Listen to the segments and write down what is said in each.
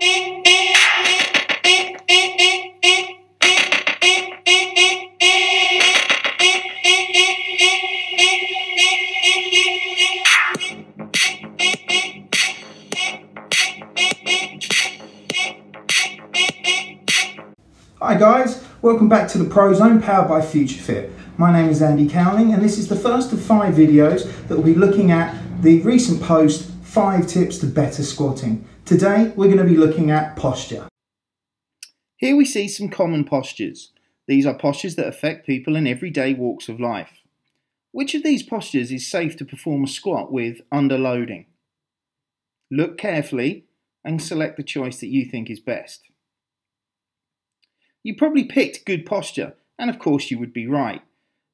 Hi guys, welcome back to the Pro Zone powered by FutureFit. My name is Andy Cowling and this is the first of 5 videos that will be looking at the recent post 5 tips to better squatting. Today we're going to be looking at posture. Here we see some common postures. These are postures that affect people in everyday walks of life. Which of these postures is safe to perform a squat with under loading? Look carefully and select the choice that you think is best. You probably picked good posture, and of course you would be right.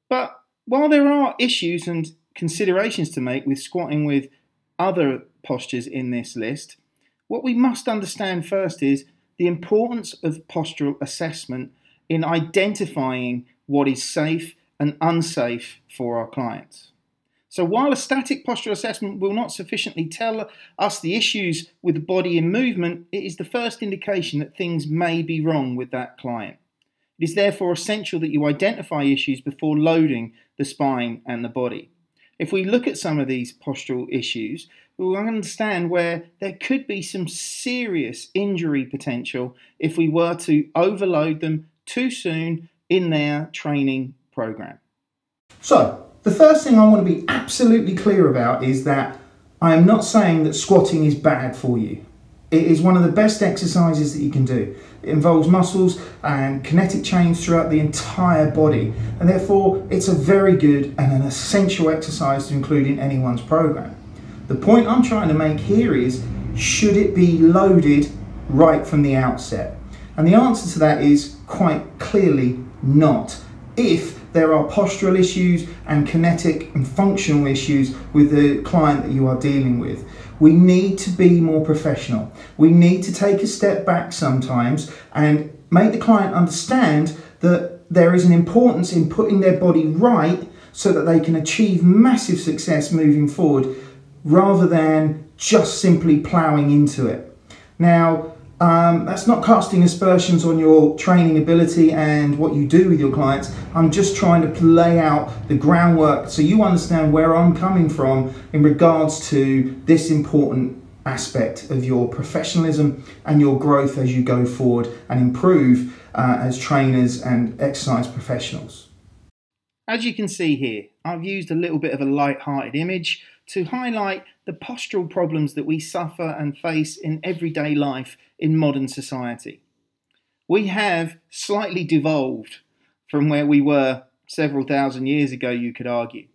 But while there are issues and considerations to make with squatting with other postures in this list, what we must understand first is the importance of postural assessment in identifying what is safe and unsafe for our clients. So while a static postural assessment will not sufficiently tell us the issues with the body in movement, it is the first indication that things may be wrong with that client. It is therefore essential that you identify issues before loading the spine and the body. If we look at some of these postural issues, we will understand where there could be some serious injury potential if we were to overload them too soon in their training program. So, the first thing I want to be absolutely clear about is that I am not saying that squatting is bad for you. It is one of the best exercises that you can do. It involves muscles and kinetic change throughout the entire body, and therefore it's a very good and an essential exercise to include in anyone's program. The point I'm trying to make here is, should it be loaded right from the outset? And the answer to that is quite clearly not. If there are postural issues and kinetic and functional issues with the client that you are dealing with, we need to be more professional. We need to take a step back sometimes and make the client understand that there is an importance in putting their body right so that they can achieve massive success moving forward rather than just simply ploughing into it. Now, that's not casting aspersions on your training ability and what you do with your clients. I'm just trying to lay out the groundwork so you understand where I'm coming from in regards to this important aspect of your professionalism and your growth as you go forward and improve as trainers and exercise professionals. As you can see here, I've used a little bit of a light-hearted image to highlight the postural problems that we suffer and face in everyday life in modern society. We have slightly devolved from where we were several thousand years ago, you could argue.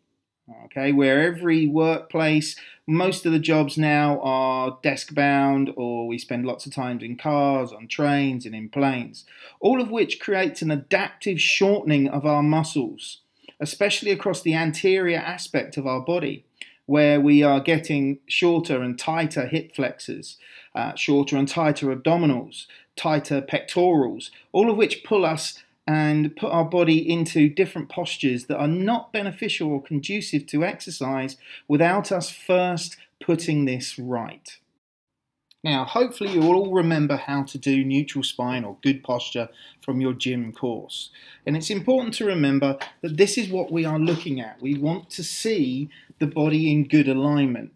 Okay, where every workplace, most of the jobs now are desk-bound, or we spend lots of time in cars, on trains and in planes, all of which creates an adaptive shortening of our muscles, especially across the anterior aspect of our body, where we are getting shorter and tighter hip flexors, shorter and tighter abdominals, tighter pectorals, all of which pull us and put our body into different postures that are not beneficial or conducive to exercise without us first putting this right. Now, hopefully you will all remember how to do neutral spine or good posture from your gym course. And it's important to remember that this is what we are looking at. We want to see the body in good alignment.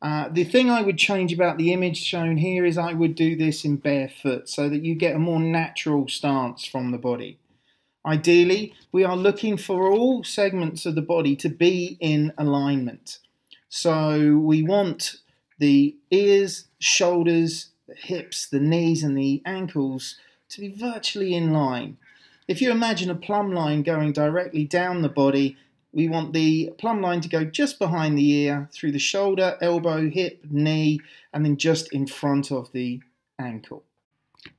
The thing I would change about the image shown here is I would do this in barefoot so that you get a more natural stance from the body. Ideally, we are looking for all segments of the body to be in alignment. So we want the ears, shoulders, the hips, the knees and the ankles to be virtually in line. If you imagine a plumb line going directly down the body, we want the plumb line to go just behind the ear, through the shoulder, elbow, hip, knee, and then just in front of the ankle.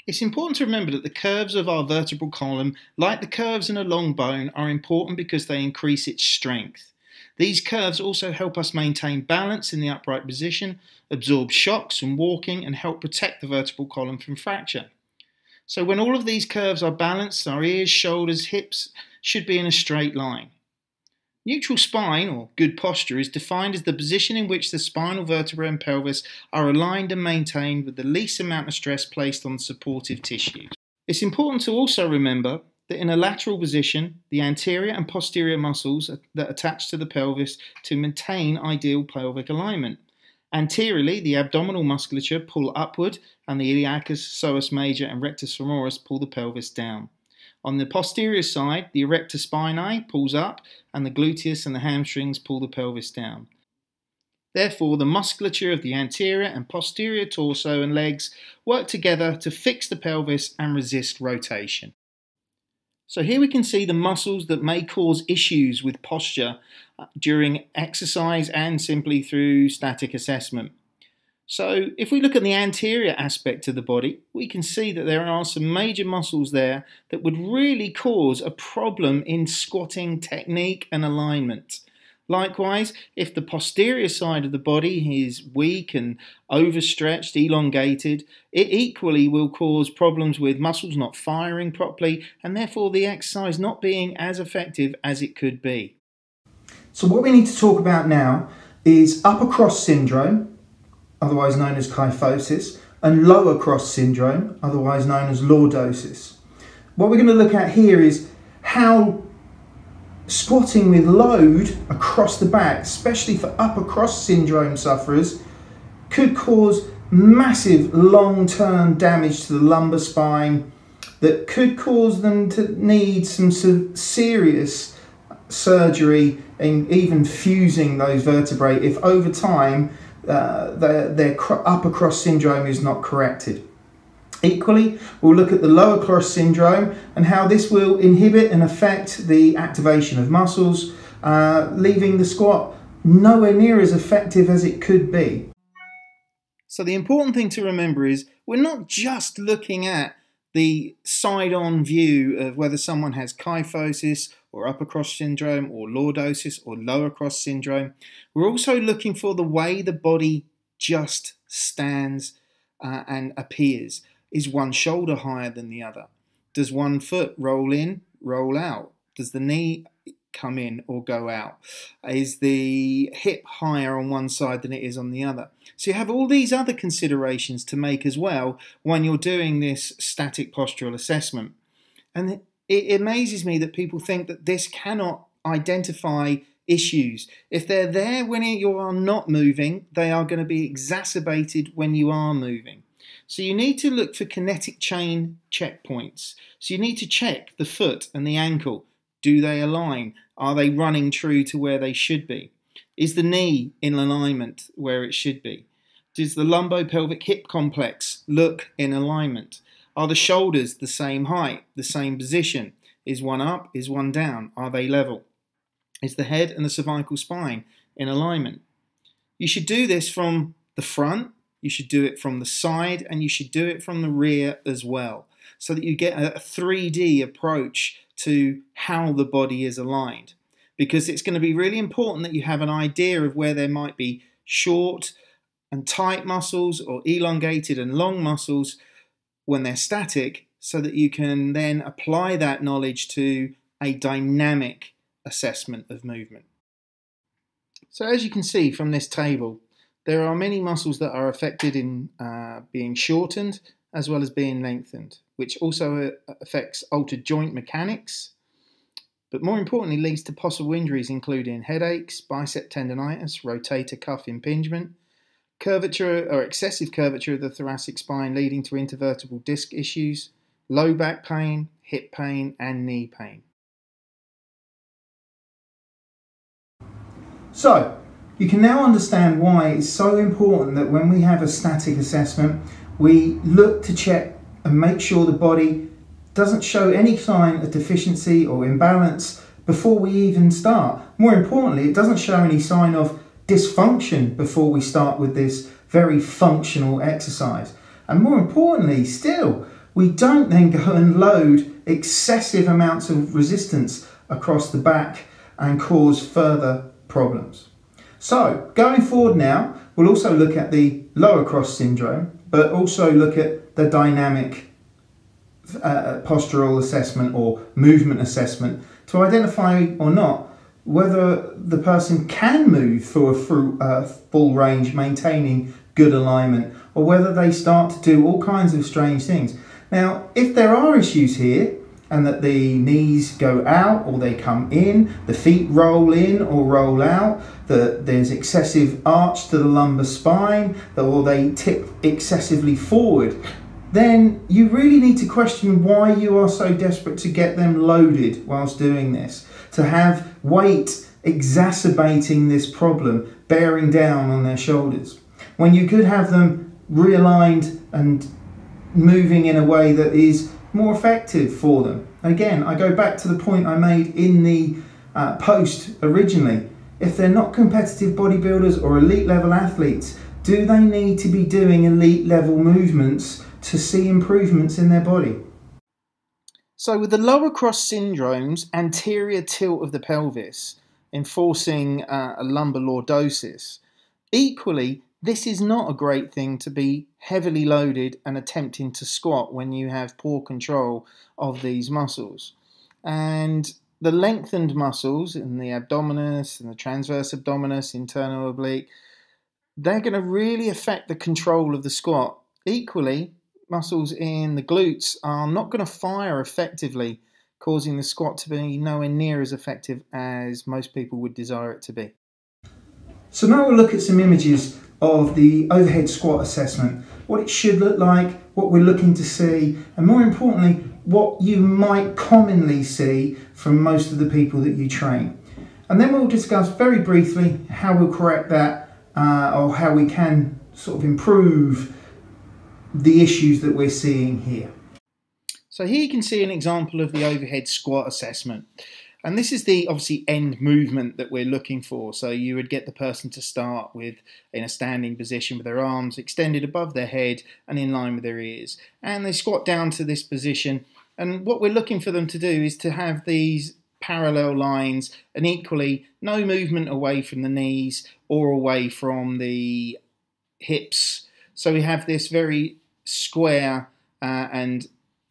It's important to remember that the curves of our vertebral column, like the curves in a long bone, are important because they increase its strength. These curves also help us maintain balance in the upright position, absorb shocks from walking, and help protect the vertebral column from fracture. So when all of these curves are balanced, our ears, shoulders, hips should be in a straight line. Neutral spine, or good posture, is defined as the position in which the spinal vertebrae and pelvis are aligned and maintained with the least amount of stress placed on supportive tissues. It's important to also remember that in a lateral position, the anterior and posterior muscles that attach to the pelvis to maintain ideal pelvic alignment. Anteriorly, the abdominal musculature pull upward and the iliacus, psoas major and rectus femoris pull the pelvis down. On the posterior side, the erector spinae pulls up and the gluteus and the hamstrings pull the pelvis down. Therefore, the musculature of the anterior and posterior torso and legs work together to fix the pelvis and resist rotation. So here we can see the muscles that may cause issues with posture during exercise and simply through static assessment. So if we look at the anterior aspect of the body, we can see that there are some major muscles there that would really cause a problem in squatting technique and alignment. Likewise, if the posterior side of the body is weak and overstretched, elongated, it equally will cause problems with muscles not firing properly and therefore the exercise not being as effective as it could be. So what we need to talk about now is upper cross syndrome, otherwise known as kyphosis, and lower cross syndrome, otherwise known as lordosis. What we're going to look at here is how squatting with load across the back, especially for upper cross syndrome sufferers, could cause massive long-term damage to the lumbar spine that could cause them to need some serious surgery and even fusing those vertebrae if over time their upper cross syndrome is not corrected. Equally, we'll look at the lower cross syndrome and how this will inhibit and affect the activation of muscles, leaving the squat nowhere near as effective as it could be. So the important thing to remember is we're not just looking at the side-on view of whether someone has kyphosis or upper cross syndrome or lordosis or lower cross syndrome. We're also looking for the way the body just stands and appears. Is one shoulder higher than the other? Does one foot roll in, roll out? Does the knee come in or go out? Is the hip higher on one side than it is on the other? So you have all these other considerations to make as well when you're doing this static postural assessment. And it amazes me that people think that this cannot identify issues. If they're there when you are not moving, they are going to be exacerbated when you are moving. So you need to look for kinetic chain checkpoints. So you need to check the foot and the ankle. Do they align? Are they running true to where they should be? Is the knee in alignment where it should be? Does the lumbopelvic hip complex look in alignment? Are the shoulders the same height, the same position? Is one up? Is one down? Are they level? Is the head and the cervical spine in alignment? You should do this from the front, you should do it from the side, and you should do it from the rear as well, so that you get a 3D approach to how the body is aligned. Because it's going to be really important that you have an idea of where there might be short and tight muscles or elongated and long muscles when they're static, so that you can then apply that knowledge to a dynamic assessment of movement. So as you can see from this table, there are many muscles that are affected in being shortened as well as being lengthened, which also affects altered joint mechanics, but more importantly leads to possible injuries including headaches, bicep tendonitis, rotator cuff impingement, curvature or excessive curvature of the thoracic spine leading to intervertebral disc issues, low back pain, hip pain and knee pain. So, you can now understand why it's so important that when we have a static assessment, we look to check and make sure the body doesn't show any sign of deficiency or imbalance before we even start. More importantly, it doesn't show any sign of dysfunction before we start with this very functional exercise. And more importantly still, we don't then go and load excessive amounts of resistance across the back and cause further problems. So going forward now, we'll also look at the lower cross syndrome, but also look at the dynamic postural assessment or movement assessment to identify or not whether the person can move through a full range, maintaining good alignment, or whether they start to do all kinds of strange things. Now, if there are issues here, and that the knees go out or they come in, the feet roll in or roll out, that there's excessive arch to the lumbar spine, or they tip excessively forward, then you really need to question why you are so desperate to get them loaded whilst doing this, to have weight exacerbating this problem, bearing down on their shoulders, when you could have them realigned and moving in a way that is more effective for them. Again, I go back to the point I made in the post originally. If they're not competitive bodybuilders or elite level athletes, do they need to be doing elite level movements to see improvements in their body? So with the lower cross syndromes, anterior tilt of the pelvis enforcing a lumbar lordosis, equally this is not a great thing to be heavily loaded and attempting to squat when you have poor control of these muscles. And the lengthened muscles in the abdominis and the transverse abdominis, internal oblique, they're going to really affect the control of the squat. Equally, muscles in the glutes are not going to fire effectively, causing the squat to be nowhere near as effective as most people would desire it to be. So now we'll look at some images of the overhead squat assessment, what it should look like, what we're looking to see, and more importantly, what you might commonly see from most of the people that you train. And then we'll discuss very briefly how we'll correct that or how we can sort of improve the issues that we're seeing here. So here you can see an example of the overhead squat assessment. And this is the obviously end movement that we're looking for. So you would get the person to start with in a standing position with their arms extended above their head and in line with their ears. And they squat down to this position. And what we're looking for them to do is to have these parallel lines and equally no movement away from the knees or away from the hips. So we have this very square and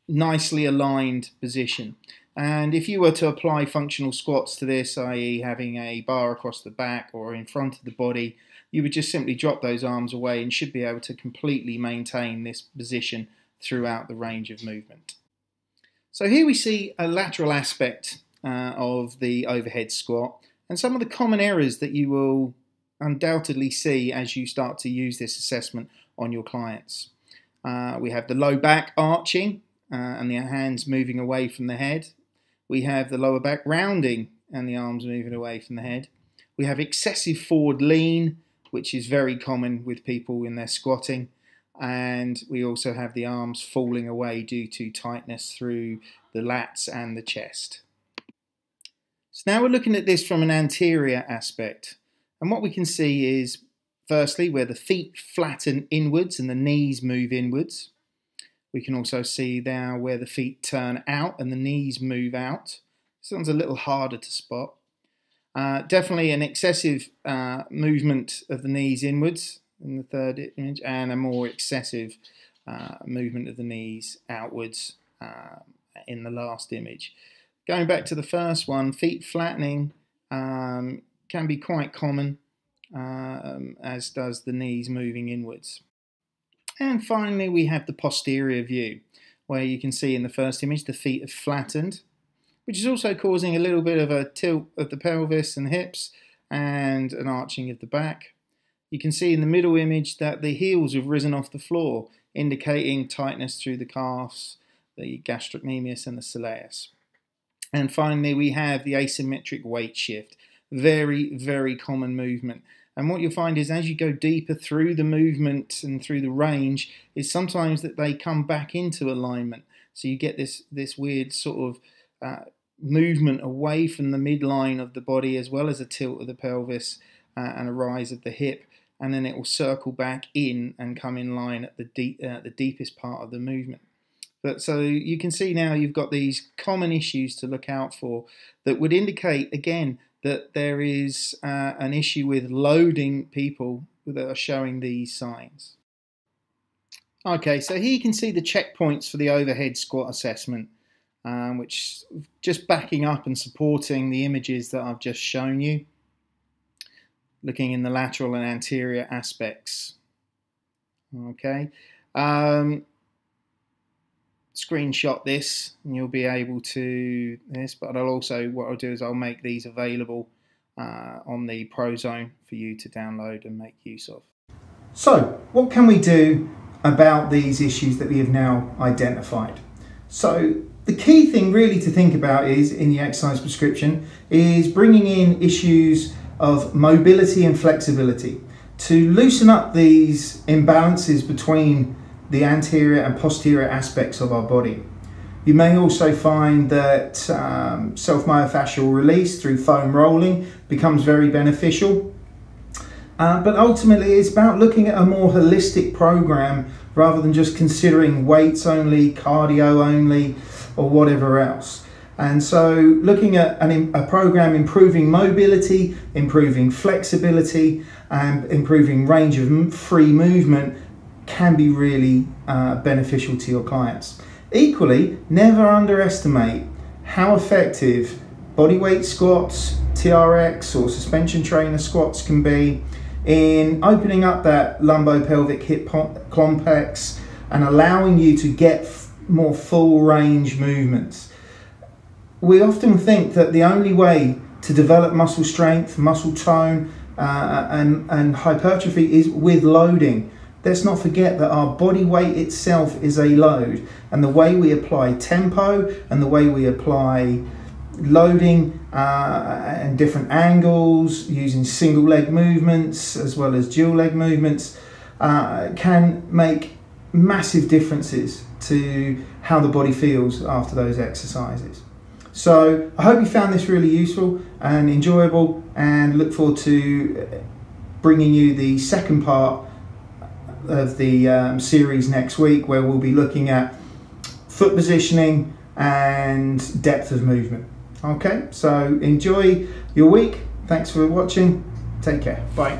nicely aligned position. And if you were to apply functional squats to this, i.e. having a bar across the back or in front of the body, you would just simply drop those arms away and should be able to completely maintain this position throughout the range of movement. So here we see a lateral aspect of the overhead squat and some of the common errors that you will undoubtedly see as you start to use this assessment on your clients. We have the low back arching and the hands moving away from the head. We have the lower back rounding and the arms moving away from the head. We have excessive forward lean, which is very common with people in their squatting. And we also have the arms falling away due to tightness through the lats and the chest. So now we're looking at this from an anterior aspect. And what we can see is, firstly, where the feet flatten inwards and the knees move inwards. We can also see now where the feet turn out and the knees move out. This one's a little harder to spot. Definitely an excessive movement of the knees inwards in the third image and a more excessive movement of the knees outwards in the last image. Going back to the first one, feet flattening can be quite common, as does the knees moving inwards. And finally, we have the posterior view, where you can see in the first image the feet are flattened, which is also causing a little bit of a tilt of the pelvis and hips and an arching of the back. You can see in the middle image that the heels have risen off the floor, indicating tightness through the calves, the gastrocnemius and the soleus. And finally, we have the asymmetric weight shift. Very, very common movement. And what you'll find is as you go deeper through the movement and through the range, is sometimes that they come back into alignment. So you get this weird sort of movement away from the midline of the body, as well as a tilt of the pelvis and a rise of the hip. And then it will circle back in and come in line at the deepest part of the movement. But so you can see now you've got these common issues to look out for that would indicate, again, that there is an issue with loading people that are showing these signs. Okay, so here you can see the checkpoints for the overhead squat assessment. which just backing up and supporting the images that I've just shown you, looking in the lateral and anterior aspects. Okay, screenshot this and you'll be able to this, but I'll also, what I'll do is I'll make these available on the Prozone for you to download and make use of. So what can we do about these issues that we have now identified? So the key thing really to think about is, in the exercise prescription, is bringing in issues of mobility and flexibility to loosen up these imbalances between the anterior and posterior aspects of our body. You may also find that self-myofascial release through foam rolling becomes very beneficial. But ultimately it's about looking at a more holistic program rather than just considering weights only, cardio only, or whatever else. And so looking at a program improving mobility, improving flexibility, and improving range of free movement can be really beneficial to your clients. Equally, never underestimate how effective bodyweight squats, TRX or suspension trainer squats can be in opening up that lumbopelvic hip complex and allowing you to get more full range movements. We often think that the only way to develop muscle strength, muscle tone and hypertrophy is with loading. Let's not forget that our body weight itself is a load, and the way we apply tempo and the way we apply loading and different angles using single leg movements as well as dual leg movements can make massive differences to how the body feels after those exercises. So I hope you found this really useful and enjoyable, and look forward to bringing you the second part of the series next week, where we'll be looking at foot positioning and depth of movement. Okay, so enjoy your week. Thanks for watching. Take care. Bye.